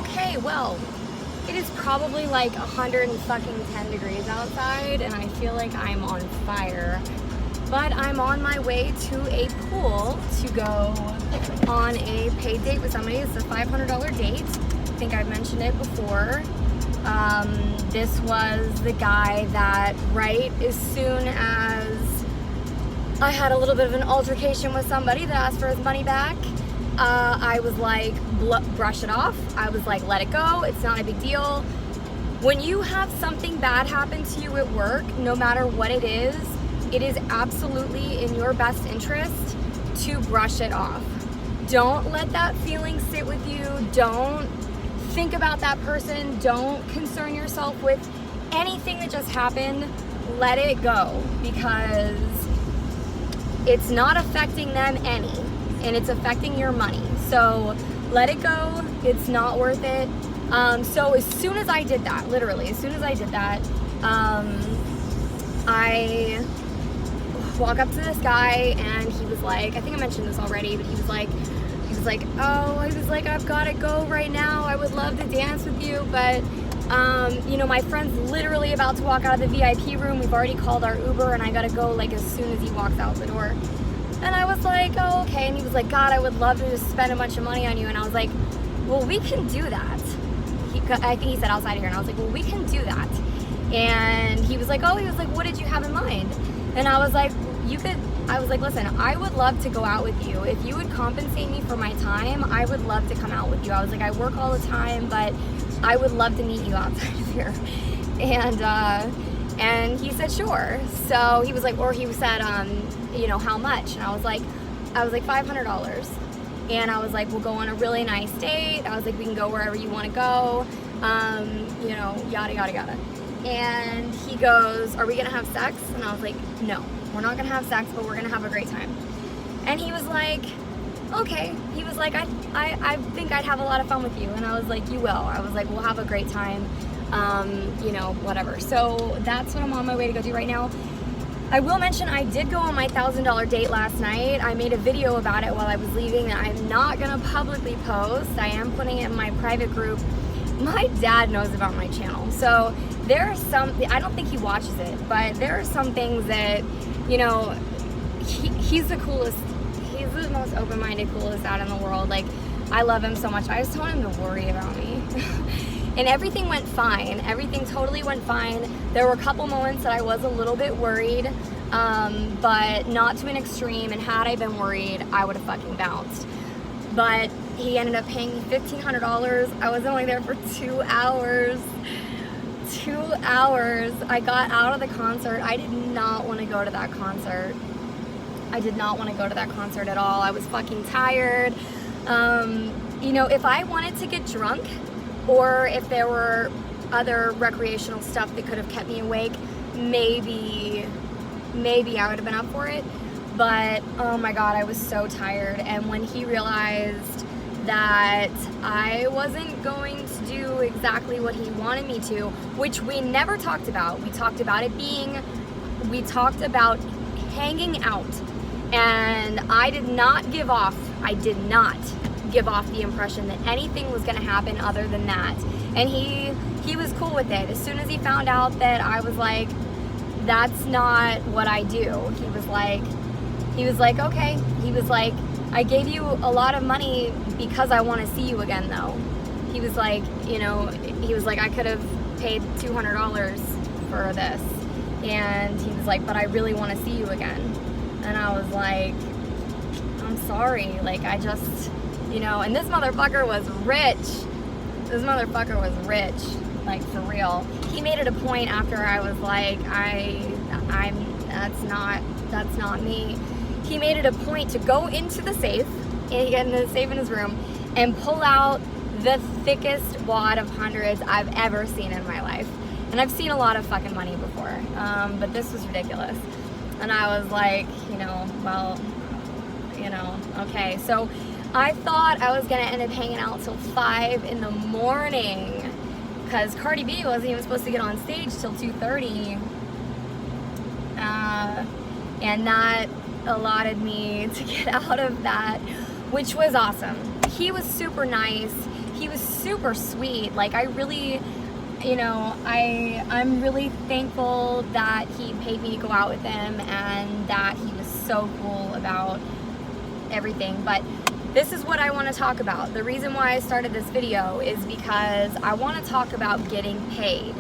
okay, well, it is probably like 110 degrees outside and I feel like I'm on fire. But I'm on my way to a pool to go on a paid date with somebody. It's a $500 date. I think I've mentioned it before. This was the guy that right as soon as I had a little bit of an altercation with somebody that asked for his money back, I was like, brush it off. I was like, let it go. It's not a big deal. When you have something bad happen to you at work, no matter what it is absolutely in your best interest to brush it off. Don't let that feeling sit with you. Don't think about that person. Don't concern yourself with anything that just happened. Let it go, because it's not affecting them any, and it's affecting your money. So let it go. It's not worth it. So as soon as I did that, literally, as soon as I did that, I walk up to this guy and he was like, I think I mentioned this already, but he was like, I've got to go right now. I would love to dance with you, but you know, my friend's literally about to walk out of the VIP room. We've already called our Uber and I got to go like as soon as he walks out the door. And I was like, oh, okay. And he was like, God, I would love to just spend a bunch of money on you. And I was like, well, we can do that. I think he said outside of here. And I was like, well, we can do that. And he was like, what did you have in mind? And I was like, listen, I would love to go out with you. If you would compensate me for my time, I would love to come out with you. I was like, I work all the time, but I would love to meet you outside of here. And he said, sure. So he was like, or he said, you know, how much? And I was like $500. And I was like, we'll go on a really nice date. I was like, we can go wherever you want to go. You know, yada, yada, yada. And he goes, are we going to have sex? And I was like, no, we're not going to have sex, but we're going to have a great time. And he was like, okay. He was like, I think I'd have a lot of fun with you. And I was like, you will. I was like, we'll have a great time. You know, whatever. So that's what I'm on my way to go do right now. I will mention I did go on my $1,000 date last night. I made a video about it while I was leaving that I'm not going to publicly post. I am putting it in my private group. My dad knows about my channel. So there are some, I don't think he watches it, but there are some things that, you know, he's the coolest. He's the most open-minded, coolest dad in the world. Like, I love him so much. I just don't want him to worry about me. And everything went fine. Everything totally went fine. There were a couple moments that I was a little bit worried, but not to an extreme. And had I been worried, I would have fucking bounced. But he ended up paying me $1,500. I was only there for 2 hours. 2 hours. I got out of the concert. I did not want to go to that concert. I did not want to go to that concert at all. I was fucking tired. You know, if I wanted to get drunk, or if there were other recreational stuff that could have kept me awake, maybe I would have been up for it. But oh my God, I was so tired. And when he realized that I wasn't going to do exactly what he wanted me to, which we never talked about. We talked about hanging out. And I did not give off the impression that anything was going to happen other than that. And he was cool with it. As soon as he found out that I was like, that's not what I do, he was like, okay. He was like, I gave you a lot of money because I want to see you again, though. He was like, you know, he was like, I could have paid $200 for this. And he was like, but I really want to see you again. And I was like, I'm sorry. Like, I just, you know, and this motherfucker was rich. Like, for real. He made it a point after I was like, that's not me. He made it a point to go into the safe, in the safe in his room, and pull out the thickest wad of hundreds I've ever seen in my life. And I've seen a lot of fucking money before, but this was ridiculous. And I was like, you know, well, you know, okay. So I thought I was gonna end up hanging out till 5 in the morning, because Cardi B wasn't even supposed to get on stage till 2:30, and that allotted me to get out of that, which was awesome. He was super nice. he was super sweet. Like, I really, you know, I'm really thankful that he paid me to go out with him and that he was so cool about everything. But this is what I want to talk about. The reason why I started this video is because I want to talk about getting paid.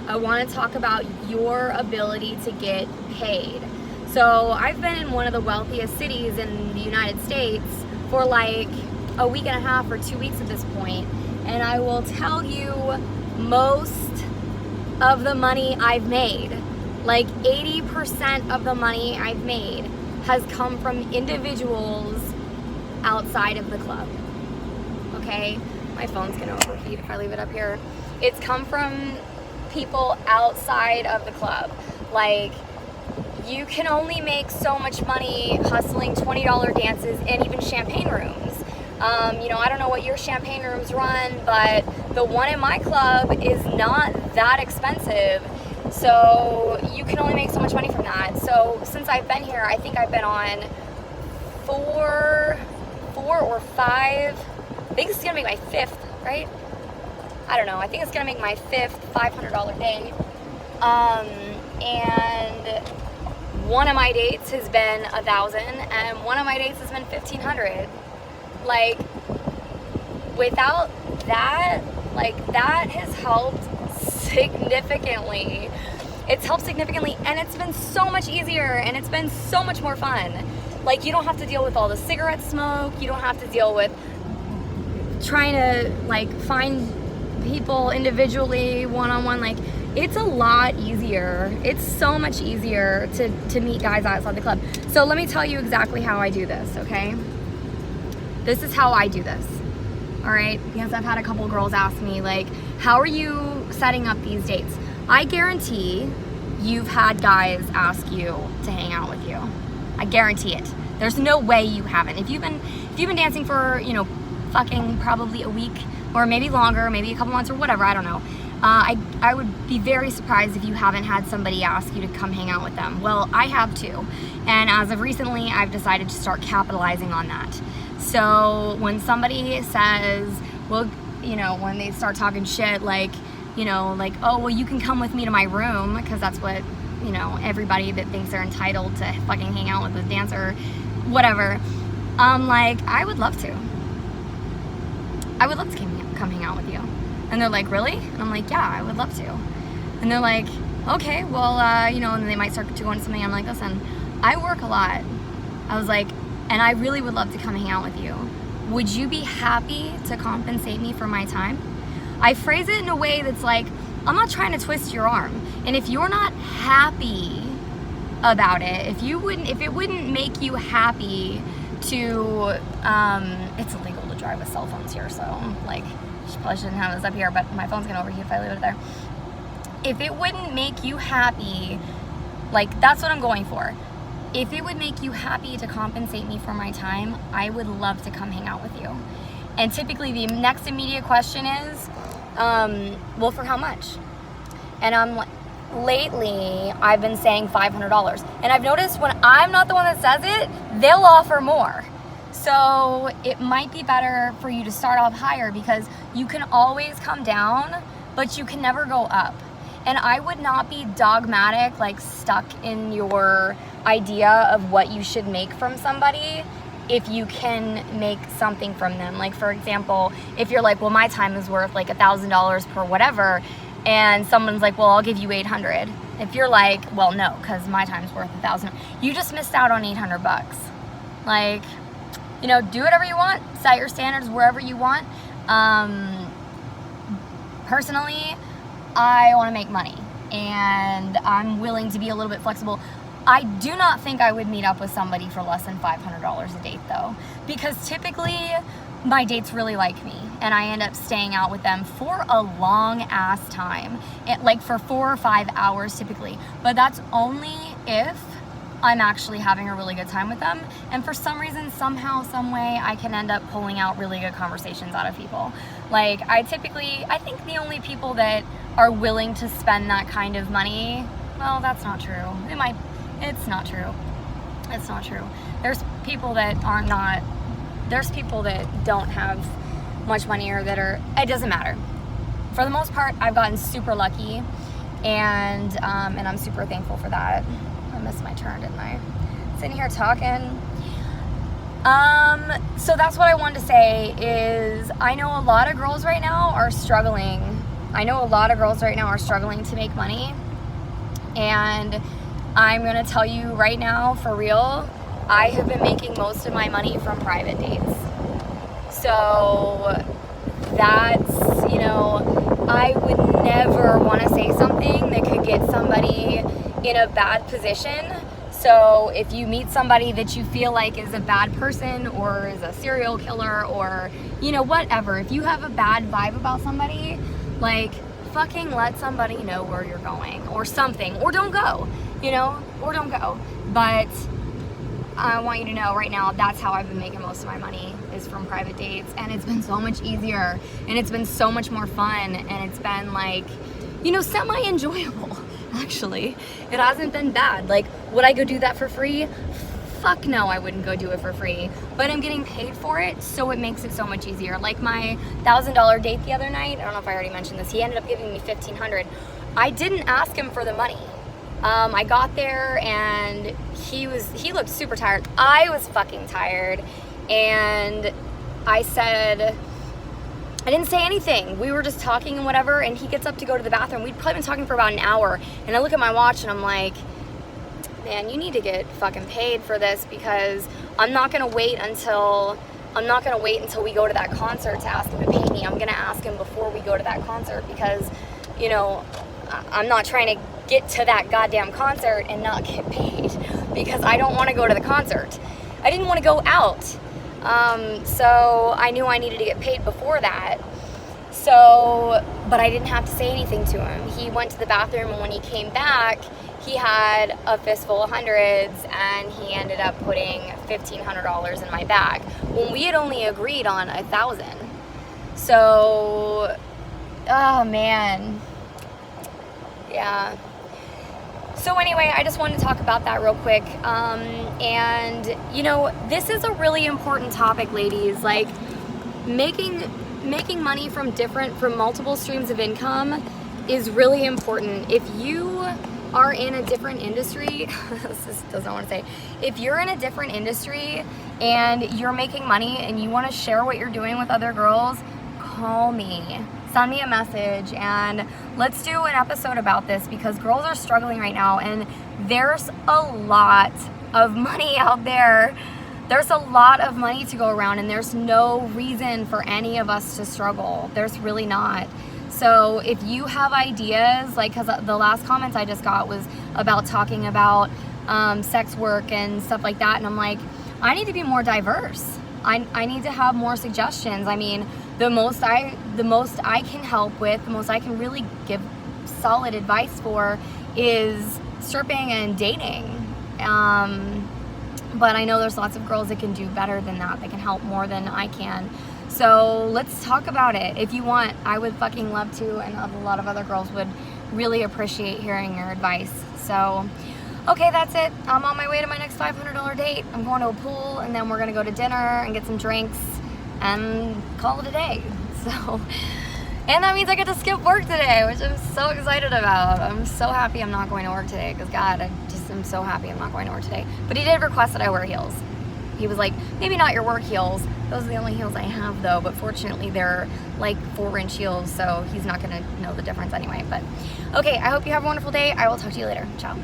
I want to talk about your ability to get paid. So I've been in one of the wealthiest cities in the United States for like a week and a half or 2 weeks at this point, and I will tell you, most of the money I've made, like 80% of the money I've made, has come from individuals outside of the club. Okay, my phone's gonna overheat if I leave it up here. It's come from people outside of the club. Like, you can only make so much money hustling $20 dances and even champagne rooms. You know, I don't know what your champagne rooms run, but the one in my club is not that expensive. So you can only make so much money from that. So since I've been here, I think I've been on four or five. I think this is gonna make my fifth, right? I don't know. I think it's gonna make my fifth $500 day. And one of my dates has been $1,000, and one of my dates has been $1,500. Like, without that, like, that has helped significantly. It's helped significantly, and it's been so much easier, and it's been so much more fun. Like, you don't have to deal with all the cigarette smoke. You don't have to deal with trying to, like, find people individually, one-on-one. Like, it's a lot easier. It's so much easier to meet guys outside the club. So let me tell you exactly how I do this, okay? This is how I do this, all right? Because I've had a couple girls ask me, like, how are you setting up these dates? I guarantee you've had guys ask you to hang out with you. I guarantee it. There's no way you haven't. If you've been dancing for, you know, fucking probably a week or maybe longer, maybe a couple months or whatever, I don't know. I would be very surprised if you haven't had somebody ask you to come hang out with them. Well, I have too. And as of recently, I've decided to start capitalizing on that. So when somebody says, well, you know, when they start talking shit, like, you know, like, oh, well, you can come with me to my room, because that's what, you know, everybody that thinks they're entitled to fucking hang out with a dancer, whatever. Like, I would love to. I would love to come hang out with you. And they're like, really? And I'm like, yeah, I would love to. And they're like, okay, well, you know, and they might start to go into something. I'm like, listen, I work a lot. I was like, and I really would love to come hang out with you. Would you be happy to compensate me for my time? I phrase it in a way that's like, I'm not trying to twist your arm. And if you're not happy about it, if it wouldn't make you happy to, it's illegal to drive with cell phones here, so like, probably shouldn't have this up here, but my phone's gonna overheat if I leave it there. If it wouldn't make you happy, like, that's what I'm going for. If it would make you happy to compensate me for my time, I would love to come hang out with you. And typically the next immediate question is, well, for how much? And lately I've been saying $500. And I've noticed when I'm not the one that says it, they'll offer more. So it might be better for you to start off higher, because you can always come down, but you can never go up. And I would not be dogmatic, like stuck in your idea of what you should make from somebody if you can make something from them. Like, for example, if you're like, well, my time is worth like $1,000 per whatever, and someone's like, well, I'll give you 800. If you're like, well, no, because my time's worth 1,000, you just missed out on 800 bucks. Like, you know, do whatever you want, set your standards wherever you want. Personally, I want to make money, and I'm willing to be a little bit flexible. I do not think I would meet up with somebody for less than $500 a date, though, because typically my dates really like me, and I end up staying out with them for a long ass time, like for 4 or 5 hours typically. But that's only if I'm actually having a really good time with them, and for some reason, somehow, some way, I can end up pulling out really good conversations out of people. Like, I think the only people that are willing to spend that kind of money, well, that's not true. It's not true. It's not true. There's people that don't have much money or that are, it doesn't matter. For the most part, I've gotten super lucky, and I'm super thankful for that. I missed my turn, didn't I? Sitting here talking. So that's what I wanted to say is I know a lot of girls right now are struggling. To make money, and I'm gonna tell you right now, for real, I have been making most of my money from private dates. So that's, you know, I would never want to say something that could get somebody in a bad position. So if you meet somebody that you feel like is a bad person or is a serial killer or, you know, whatever, if you have a bad vibe about somebody, like, fucking let somebody know where you're going or something, or don't go, you know, or don't go. But I want you to know right now, that's how I've been making most of my money, is from private dates. And it's been so much easier, and it's been so much more fun, and it's been like, you know, semi-enjoyable, actually. It hasn't been bad. Like, would I go do that for free? Fuck no, I wouldn't go do it for free. But I'm getting paid for it, so it makes it so much easier. Like my $1,000 date the other night, I don't know if I already mentioned this, he ended up giving me $1,500. I didn't ask him for the money. I got there and he looked super tired. I was fucking tired, and I didn't say anything. We were just talking and whatever, and he gets up to go to the bathroom. We'd probably been talking for about an hour, and I look at my watch and I'm like, man, you need to get fucking paid for this, because I'm not gonna wait until we go to that concert to ask him to pay me. I'm gonna ask him before we go to that concert, because, you know, I'm not trying to get to that goddamn concert and not get paid, because I don't want to go to the concert. I didn't want to go out. So I knew I needed to get paid before that. So, but I didn't have to say anything to him. He went to the bathroom, and when he came back, he had a fistful of hundreds, and he ended up putting $1,500 in my bag when we had only agreed on $1,000. So, oh man, yeah. So anyway, I just wanted to talk about that real quick. And you know, this is a really important topic, ladies. Like, making money from multiple streams of income is really important. If you are in a different industry, if you're in a different industry and you're making money and you want to share what you're doing with other girls, call me, send me a message, and let's do an episode about this, because girls are struggling right now, and there's a lot of money out there. There's a lot of money to go around, and there's no reason for any of us to struggle. There's really not. So if you have ideas, like, because the last comments I just got was about talking about sex work and stuff like that, and I'm like, I need to be more diverse. I need to have more suggestions. I mean, the most I can help with, the most I can really give solid advice for is stripping and dating. But I know there's lots of girls that can do better than that. They can help more than I can. So let's talk about it. If you want, I would fucking love to, and a lot of other girls would really appreciate hearing your advice. So, okay, that's it. I'm on my way to my next $500 date. I'm going to a pool, and then we're gonna go to dinner and get some drinks and call it a day. So, and that means I get to skip work today, which I'm so excited about. I'm so happy I'm not going to work today, because God, I just am so happy I'm not going to work today. But he did request that I wear heels. He was like, maybe not your work heels. Those are the only heels I have, though. But fortunately, they're like 4-inch heels, so he's not going to know the difference anyway. But okay, I hope you have a wonderful day. I will talk to you later. Ciao.